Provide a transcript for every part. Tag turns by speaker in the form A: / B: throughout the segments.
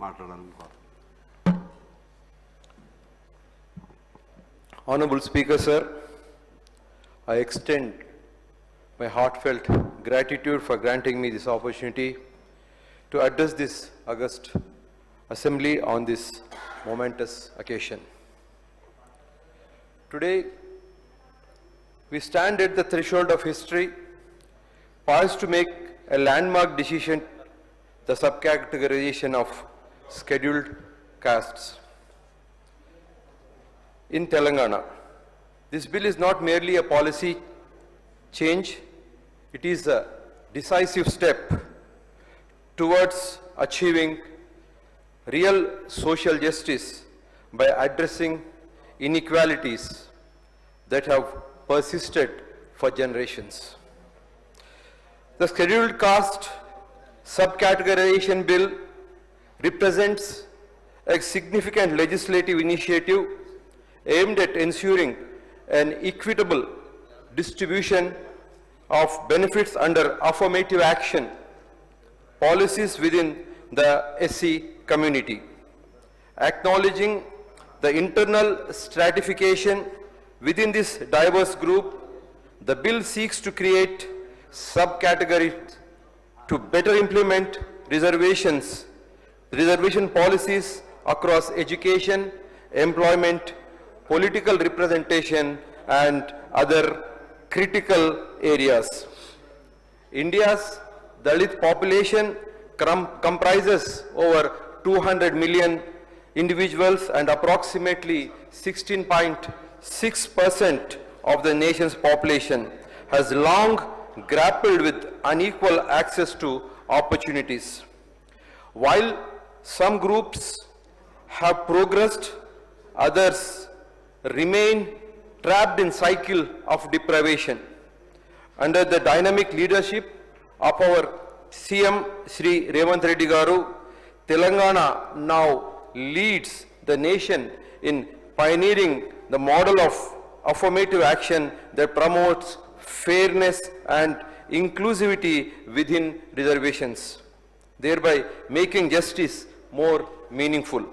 A: మాట్లాడాలనుకుంటున్నాను.
B: Honorable Speaker, sir, I extend my heartfelt gratitude for granting me this opportunity to address this august assembly on this momentous occasion. Today, we stand at the threshold of history, poised to make a landmark decision, the subcategorization of scheduled castes. In Telangana, this bill is not merely a policy change, it is a decisive step towards achieving real social justice by addressing inequalities that have persisted for generations. The Scheduled Caste Subcategorization Bill represents a significant legislative initiative aimed at ensuring an equitable distribution of benefits under affirmative action policies within the SC community. Acknowledging the internal stratification within this diverse group, the bill seeks to create subcategories to better implement reservation policies across education, employment, political representation, and other critical areas. India's Dalit population comprises over 200 million individuals and approximately 16.6% of the nation's population has long grappled with unequal access to opportunities. While some groups have progressed, others remain trapped in cycle of deprivation. Under the dynamic leadership of our CM Shri Revanth Reddy Garu, Telangana now leads the nation in pioneering the model of affirmative action that promotes fairness and inclusivity within reservations, thereby making justice more meaningful.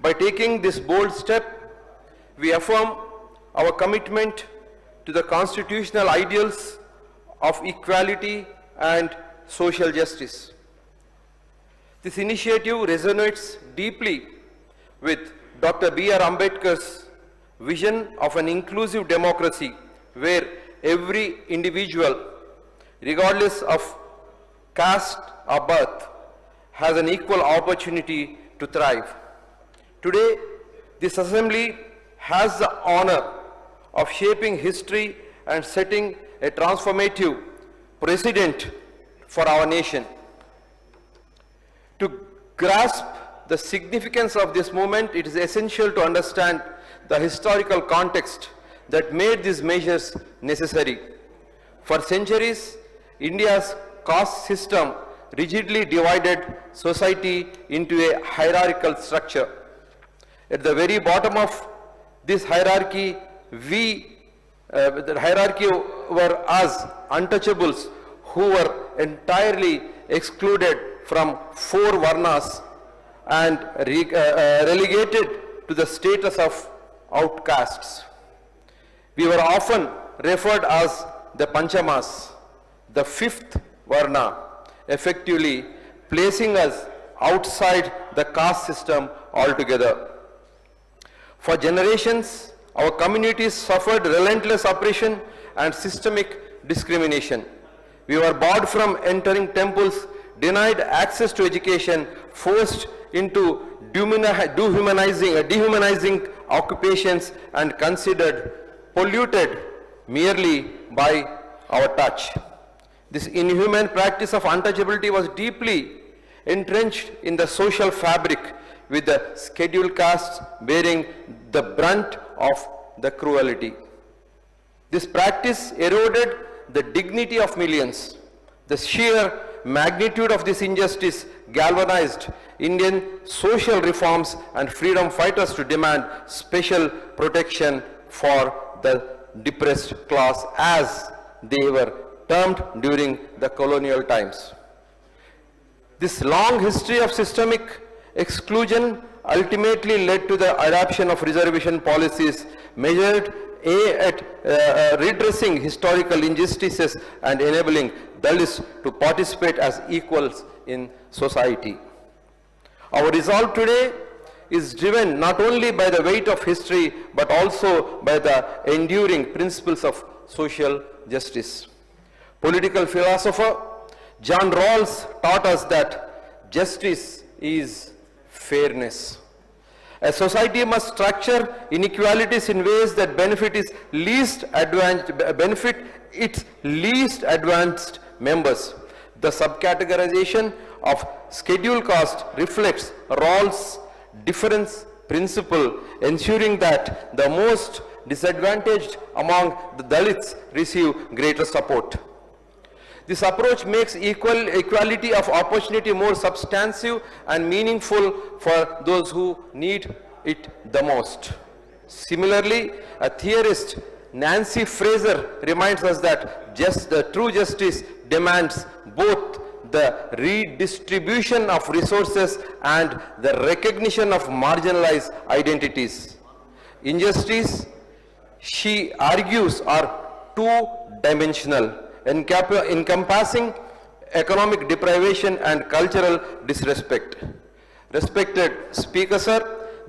B: By taking this bold step, we affirm our commitment to the constitutional ideals of equality and social justice. This initiative resonates deeply with Dr. B.R. Ambedkar's vision of an inclusive democracy where every individual, regardless of caste or birth, has an equal opportunity to thrive. Today, this assembly has the honor of shaping history and setting a transformative precedent for our nation. To grasp the significance of this moment, it is essential to understand the historical context that made these measures necessary. For centuries, India's caste system rigidly divided society into a hierarchical structure. At the very bottom of this hierarchy, the hierarchy were us, untouchables, who were entirely excluded from 4 varnas and relegated to the status of outcasts. We were often referred as the Panchamas, the 5th varna, effectively placing us outside the caste system altogether. For generations, our communities suffered relentless oppression and systemic discrimination. We were barred from entering temples, denied access to education, forced into dehumanizing occupations, and considered polluted merely by our touch. This inhuman practice of untouchability was deeply entrenched in the social fabric, with the scheduled castes bearing the brunt of the cruelty. This practice eroded the dignity of millions. The sheer magnitude of this injustice galvanized Indian social reforms and freedom fighters to demand special protection for the depressed class, as they were termed during the colonial times. This long history of systemic Exclusion ultimately led to the adoption of reservation policies measured at redressing historical injustices and enabling Dalits to participate as equals in society. Our resolve today is driven not only by the weight of history but also by the enduring principles of social justice. Political philosopher John Rawls taught us that justice is fairness. A society must structure inequalities in ways that benefit its least advanced members. The subcategorization of scheduled caste reflects Rawls' difference principle, ensuring that the most disadvantaged among the Dalits receive greater support. This approach makes equality of opportunity more substantive and meaningful for those who need it the most. Similarly, a theorist, Nancy Fraser, reminds us that true justice demands both the redistribution of resources and the recognition of marginalized identities. Injustice, she argues, are two-dimensional, encompassing economic deprivation and cultural disrespect. Respected Speaker, sir,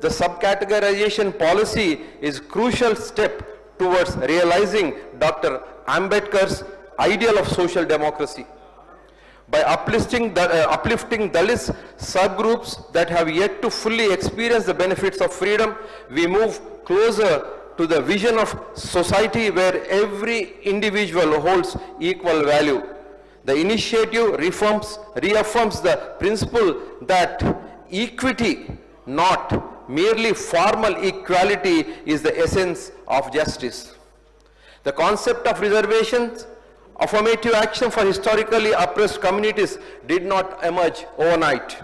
B: the subcategorization policy is a crucial step towards realizing Dr. Ambedkar's ideal of social democracy. By uplifting Dalits subgroups that have yet to fully experience the benefits of freedom, we move closer to the vision of society where every individual holds equal value. The initiative reaffirms the principle that equity, not merely formal equality, is the essence of justice. The concept of reservations, affirmative action for historically oppressed communities did not emerge overnight.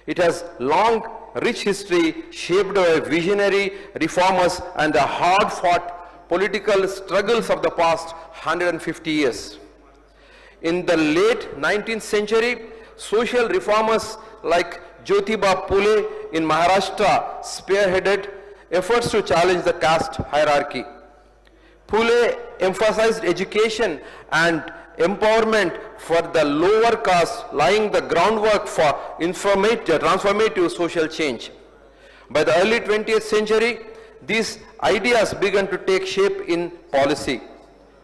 B: It has long rich history shaped by visionary reformers and the hard-fought political struggles of the past 150 years. In the late 19th century, social reformers like Jyotiba Phule in Maharashtra spearheaded efforts to challenge the caste hierarchy. Phule emphasized education and empowerment for the lower caste, laying the groundwork for transformative social change. By the early 20th century, these ideas began to take shape in policy,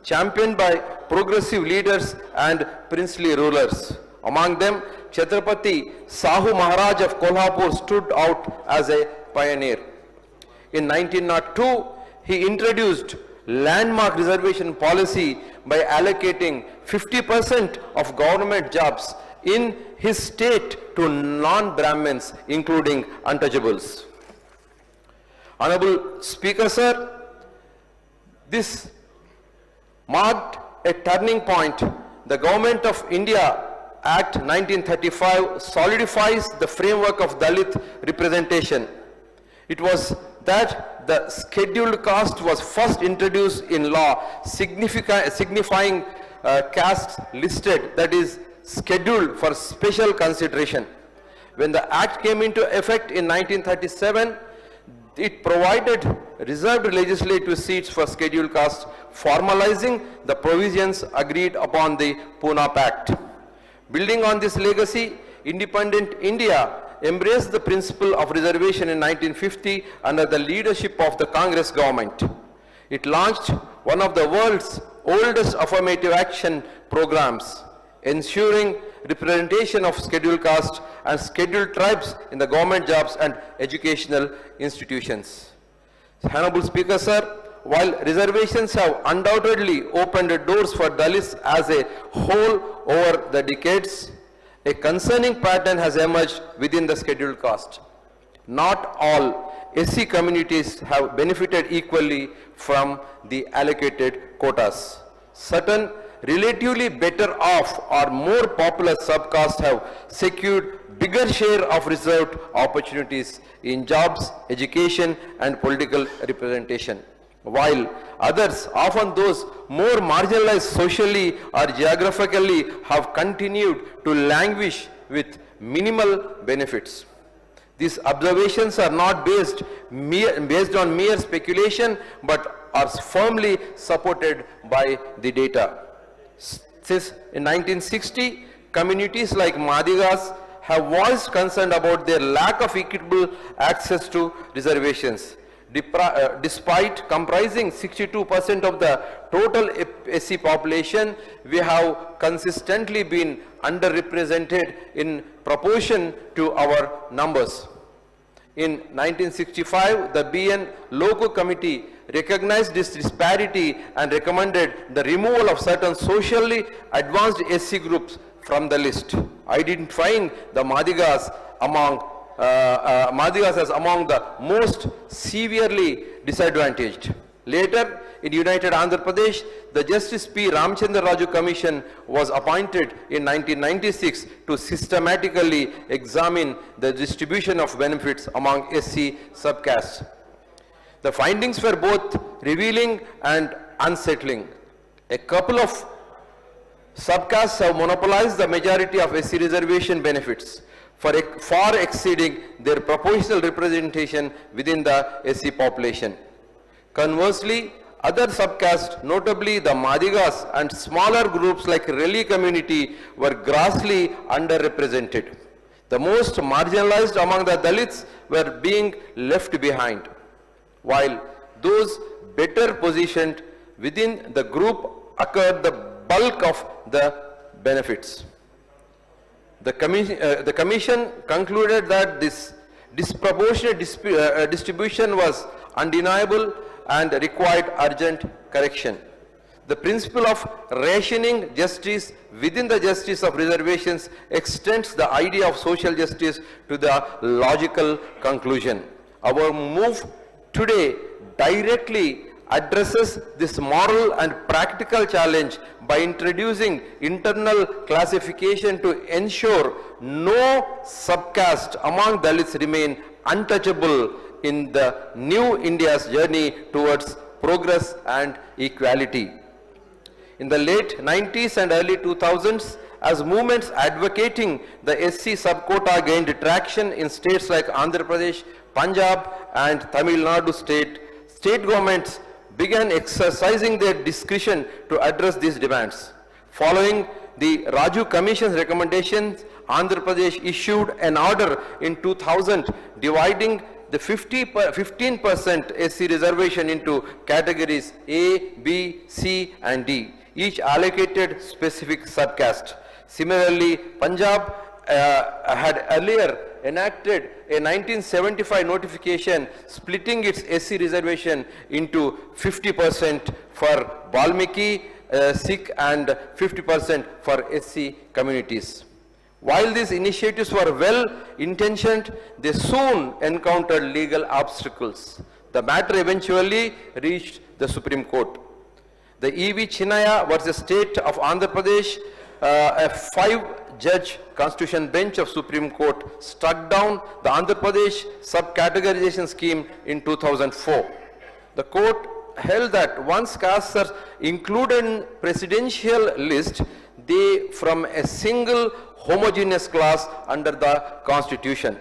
B: championed by progressive leaders and princely rulers. Among them, Chhatrapati Sahu Maharaj of Kolhapur stood out as a pioneer. In 1902, he introduced landmark reservation policy by allocating 50% of government jobs in his state to non-Brahmins, including untouchables. Honorable Speaker, sir, this marked a turning point. The Government of India Act 1935 solidifies the framework of Dalit representation. It was that the scheduled caste was first introduced in law, signifying castes listed, that is, scheduled for special consideration. When the Act came into effect in 1937, it provided reserved legislative seats for scheduled castes, formalizing the provisions agreed upon the Pune Pact. Building on this legacy, independent India embraced the principle of reservation in 1950 under the leadership of the Congress government. It launched one of the world's oldest affirmative action programs, ensuring representation of scheduled caste and scheduled tribes in the government jobs and educational institutions. Honorable Speaker, sir, while reservations have undoubtedly opened the doors for Dalits as a whole over the decades, a concerning pattern has emerged within the scheduled caste. Not all SC communities have benefited equally from the allocated quotas. Certain relatively better off or more popular subcastes have secured bigger share of reserved opportunities in jobs, education, and political representation, while others, often those more marginalized socially or geographically, have continued to languish with minimal benefits. These observations are not based on mere speculation, but are firmly supported by the data. Since in 1960, communities like Madigas have voiced concern about their lack of equitable access to reservations. Despite comprising 62% of the total SC population, we have consistently been underrepresented in proportion to our numbers. In 1965, the BN Loco Committee recognized this disparity and recommended the removal of certain socially advanced SC groups from the list, identifying the Madigas as among the most severely disadvantaged. Later, in United Andhra Pradesh, the Justice P. Ramchandra Raju Commission was appointed in 1996 to systematically examine the distribution of benefits among SC subcastes. The findings were both revealing and unsettling. A couple of subcastes have monopolized the majority of SC reservation benefits, far exceeding their proportional representation within the SC population. Conversely, other subcastes, notably the Madigas and smaller groups like Reli community, were grossly underrepresented. The most marginalized among the Dalits were being left behind, while those better positioned within the group acquired the bulk of the benefits. The Commission concluded that this disproportionate distribution was undeniable and required urgent correction. The principle of rationing justice within the justice of reservations extends the idea of social justice to the logical conclusion. Our move today directly addresses this moral and practical challenge by introducing internal classification to ensure no subcaste among Dalits remain untouchable in the new India's journey towards progress and equality. In the late 90s and early 2000s, as movements advocating the SC subquota gained traction in states like Andhra Pradesh, Punjab and Tamil Nadu state governments began exercising their discretion to address these demands. Following the Raju Commission's recommendations, Andhra Pradesh issued an order in 2000 dividing the 15% SC reservation into categories A, B, C and D, each allocated specific subcaste. Similarly, Punjab had earlier enacted a 1975 notification splitting its SC reservation into 50% for Valmiki, Sikh and 50% for SC communities. While these initiatives were well-intentioned, they soon encountered legal obstacles. The matter eventually reached the Supreme Court. The E.V. Chinnaya versus State of Andhra Pradesh, a 5-judge constitution bench of Supreme Court struck down the Andhra Pradesh subcategorization scheme in 2004. The court held that once castes are included in presidential list, they from a single homogeneous class under the constitution.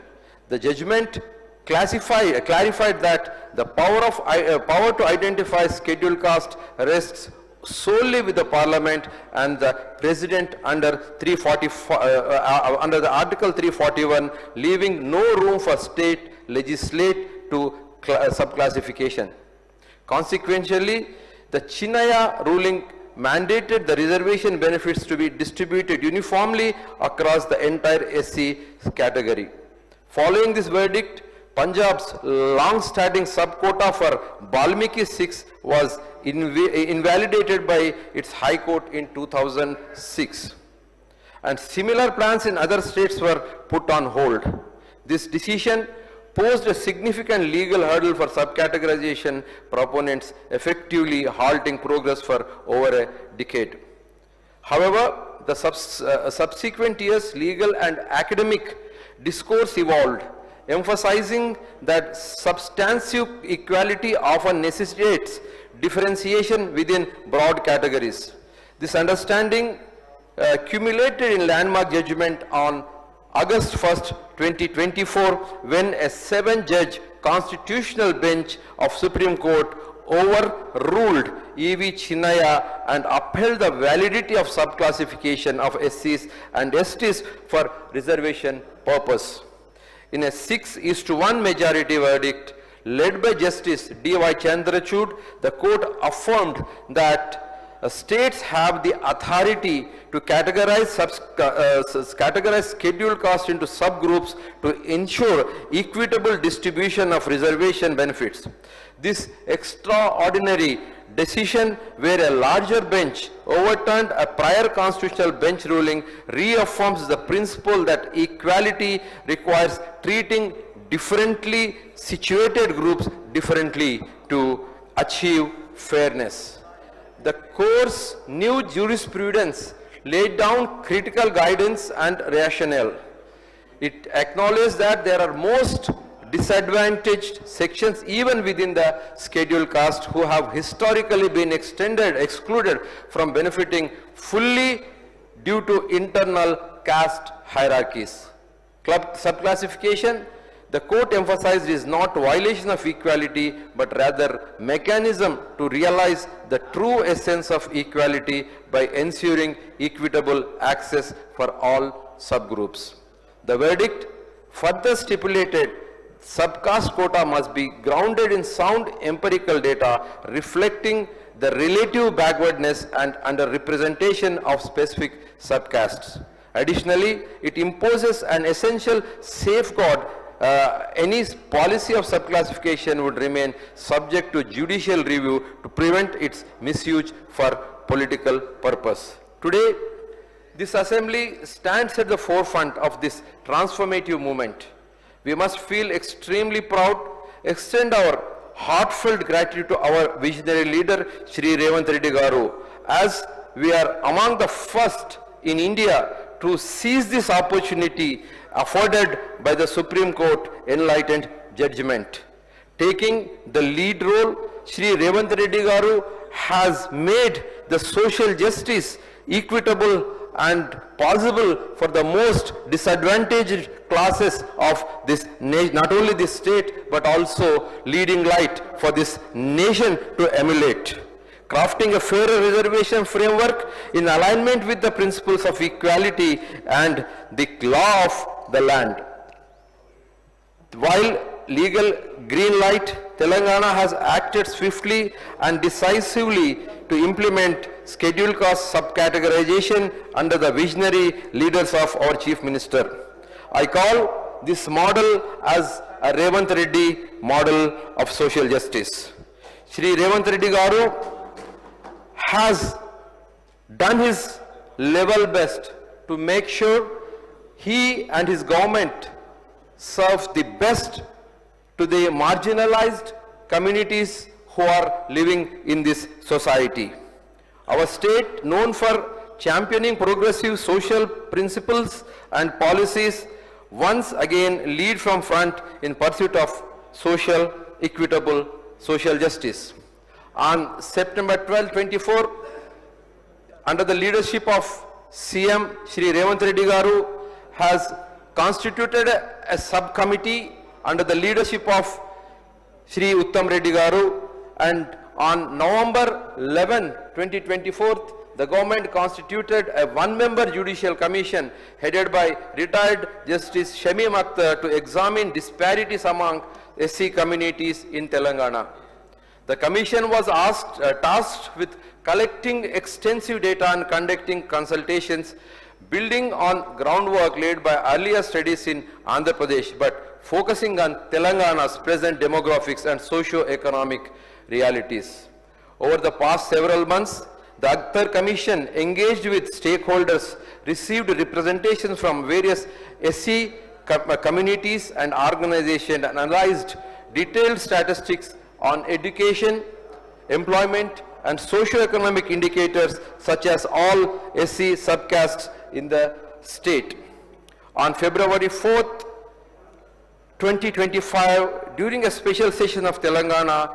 B: The judgment clarified that the power to identify scheduled caste rests solely with the parliament and the president under the article 341, leaving no room for state legislate to subclassification. Consequently, the Chinnaya ruling mandated the reservation benefits to be distributed uniformly across the entire SC category. Following this verdict, Punjab's long-standing subquota for Valmiki Sikhs was invalidated by its High Court in 2006. And similar plans in other states were put on hold. This decision posed a significant legal hurdle for subcategorization proponents, effectively halting progress for over a decade. However, the subsequent years, legal and academic discourse evolved, emphasizing that substantive equality often necessitates differentiation within broad categories. This understanding culminated in landmark judgment on August 1st, 2024, when a 7-judge constitutional bench of Supreme Court overruled E.V. Chinnaya and upheld the validity of subclassification of SCs and STs for reservation purpose. In a 6:1 majority verdict led by Justice D.Y. Chandrachud, the court affirmed that states have the authority to categorize scheduled caste into subgroups to ensure equitable distribution of reservation benefits. This extraordinary decision, where a larger bench overturned a prior constitutional bench ruling, reaffirms the principle that equality requires treating differently situated groups differently to achieve fairness. The court's new jurisprudence laid down critical guidance and rationale. It acknowledged that there are most disadvantaged sections even within the scheduled caste who have historically been excluded from benefiting fully due to internal caste hierarchies. Subclassification, the court emphasized, is not violation of equality but rather mechanism to realize the true essence of equality by ensuring equitable access for all subgroups. The verdict further stipulated subcaste quota must be grounded in sound empirical data reflecting the relative backwardness and underrepresentation of specific subcastes. Additionally, it imposes an essential safeguard. Any policy of subclassification would remain subject to judicial review to prevent its misuse for political purpose. Today, this assembly stands at the forefront of this transformative movement. We must feel extremely proud, extend our heartfelt gratitude to our visionary leader, Shri Revanth Reddy Garu, as we are among the first in India to seize this opportunity afforded by the Supreme Court enlightened judgment. Taking the lead role, Shri Revanth Reddy Garu has made the social justice equitable and possible for the most disadvantaged classes of this nation, not only this state but also leading light for this nation to emulate. Crafting a fairer reservation framework in alignment with the principles of equality and the law of the land. While legal green light, Telangana has acted swiftly and decisively to implement scheduled caste subcategorization under the visionary leaders of our Chief Minister. I call this model as a Revanth Reddy model of social justice. Shri Revanth Reddy Garu has done his level best to make sure he and his government serve the best to the marginalized communities who are living in this society. Our state, known for championing progressive social principles and policies, once again lead from front in pursuit of social, equitable social justice. On September 12, 24, under the leadership of CM Shri Revanth Reddy Garu has constituted a subcommittee under the leadership of Shri Uttam Reddy Garu, and on November 11, 2024, the government constituted a one-member judicial commission headed by retired Justice Shamim Akhtar to examine disparities among SC communities in Telangana. The commission was tasked with collecting extensive data and conducting consultations, building on groundwork laid by earlier studies in Andhra Pradesh, but focusing on Telangana's present demographics and socio-economic realities. Over the past several months, the Akhtar Commission engaged with stakeholders, received representations from various SC communities and organizations, and analyzed detailed statistics on education, employment, and socio-economic indicators such as all SC subcastes in the state. On February 4th, 2025, during a special session of Telangana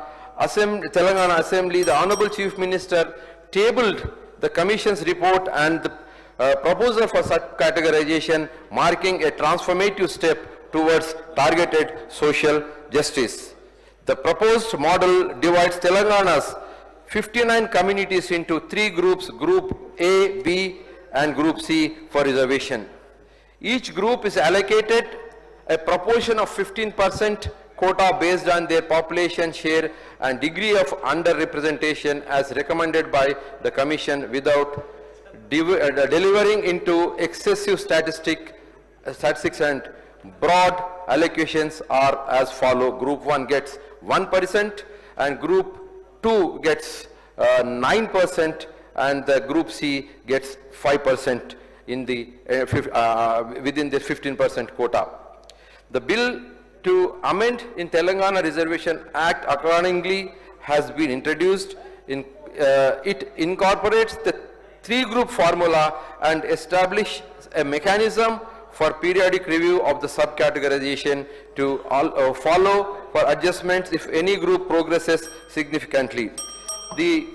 B: Assembly, the Honorable Chief Minister tabled the Commission's report and the proposal for subcategorization, marking a transformative step towards targeted social justice. The proposed model divides Telangana's 59 communities into 3 groups, Group A, B and Group C for reservation. Each group is allocated a proportion of 15% quota based on their population share and degree of underrepresentation as recommended by the Commission without delivering into excessive statistics, and broad allocations are as follow. Group 1 gets 1% and Group 2 gets 9% and the Group C gets 5% in the within the 15% quota. The bill to amend in Telangana Reservation Act accordingly has been introduced. It incorporates the 3-group formula and establish a mechanism for periodic review of the subcategorization to follow for adjustments if any group progresses significantly. The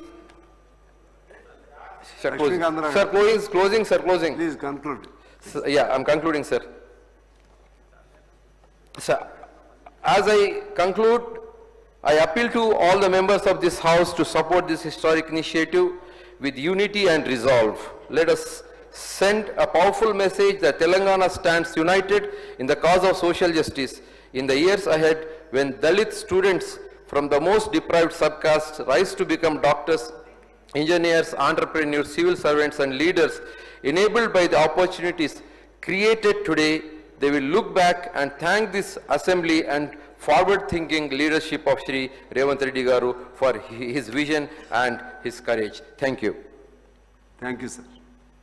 B: closing.
A: Please conclude.
B: Yeah, I'm concluding, sir. Sir, as I conclude, I appeal to all the members of this House to support this historic initiative with unity and resolve. Let us send a powerful message that Telangana stands united in the cause of social justice. In the years ahead, when Dalit students from the most deprived subcastes rise to become doctors, engineers, entrepreneurs, civil servants and leaders, enabled by the opportunities created today, they will look back and thank this assembly and forward-thinking leadership of Shri Revanth Reddy Garu for his vision and his courage. Thank you.
A: Thank you, sir.